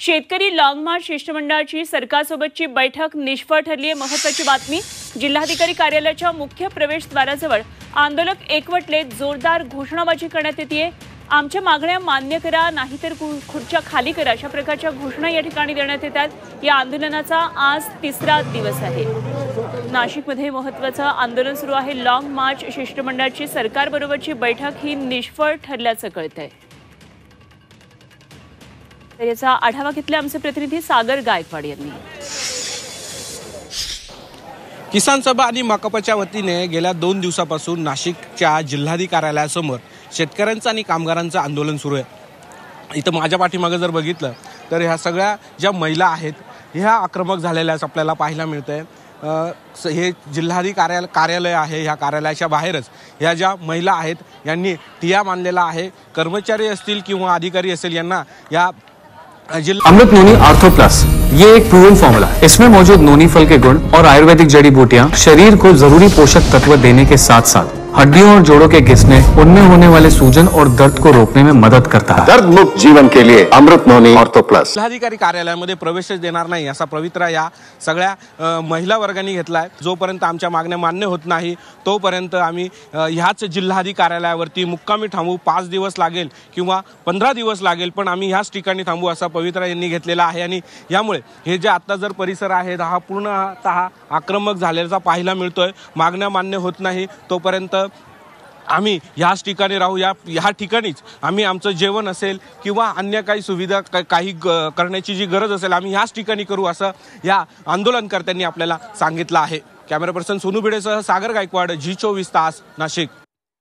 शेतकरी long march शिष्टमंडळाची सरकारसोबतची बैठक निष्फळ ठरली आहे। महत्त्वाची बातमी, जिल्हाधिकारी कार्यालयाच्या मुख्य प्रवेशद्वाराजवळ आंदोलक एकवटले, जोरदार घोषणाबाजी करण्यात येते। आमच्या मागण्या मान्य करा, नाहीतर खुर्च्या खाली करा, अशा प्रकारच्या घोषणा या ठिकाणी देण्यात येतात। या आंदोलनाचा आज तिसरा दिवस आहे। नाशिकमध्ये महत्त्वाचं आंदोलन सुरू आहे। लॉंग मार्च शिष्टमंडळाची सरकारबरोबरची बैठक ही निष्फळ ठरल्याचं कळतंय। तर याचा आढावा घेतला आमचे प्रतिनिधी सागर गायकवाड यांनी। किसान सभा आणि मकपच्या वतीने गेल्या 2 दिवसापासून नाशिकच्या जिल्हाधिकारी कार्यालयासमोर शेतकऱ्यांचं आणि कामगारांचं आंदोलन सुरू आहे। इथं माझ्या पाठीमागे जर बघितलं तर ह्या सगळ्या ज्या महिला आहेत ह्या आक्रमक झालेल्या आपल्याला पाहायला मिळतंय। हे जिल्हाधिकारी कार्यालय आहे, ह्या कार्यालयाच्या बाहेरच ह्या ज्या महिला आहेत यांनी ठिय्या मानलेला आहे। कर्मचारी असतील किंवा अधिकारी असेल यांना या अमृत नोनी आर्थो प्लस ये एक प्रूवन फॉर्मूला है। इसमें मौजूद नोनी फल के गुण और आयुर्वेदिक जड़ी बूटियां शरीर को जरूरी पोषक तत्व देने के साथ साथ हड्डियों और जोड़ों के घिसने, उनमें होने वाले सूजन और दर्द को रोकने में मदद करता है। दर्द मुक्त जीवन के लिए अमृत नोनी आर्थो प्लस। जिल्हाधिकारी कार्यालयामध्ये प्रवेशच देणार नाही असा पवित्रा या सगळ्या महिला वर्गाने घेतलाय। जोपर्यंत आमच्या मागण्या मान्य होत नाही तोपर्यंत आम्ही ह्याच जिल्हाधिकारी कार्यालयावरती मुक्कामी थांबू। 5 दिवस लागेल किंवा 15 दिवस लागेल, पण आम्ही ह्याच ठिकाणी थांबू असा पवित्रा यांनी घेतलेला आहे। आणि यामुळे हे जे आता जर परिसर आहे हा पूर्णतः आक्रमक झालेला पाहायला मिळतोय। मागण्या मान्य होत नाही तोपर्यंत आम्ही ह्याच ठिकाणी राहू। ह्या ठिकाणीच आम्ही आमचं जेवण असेल किंवा अन्य काही सुविधा काही करण्याची जी गरज असेल आम्ही ह्याच ठिकाणी करू असं या आंदोलनकर्त्यांनी आपल्याला सांगितलं आहे। कॅमेरा पर्सन सोनू भिडेसह सागर गायकवाड, G24 तास, नाशिक।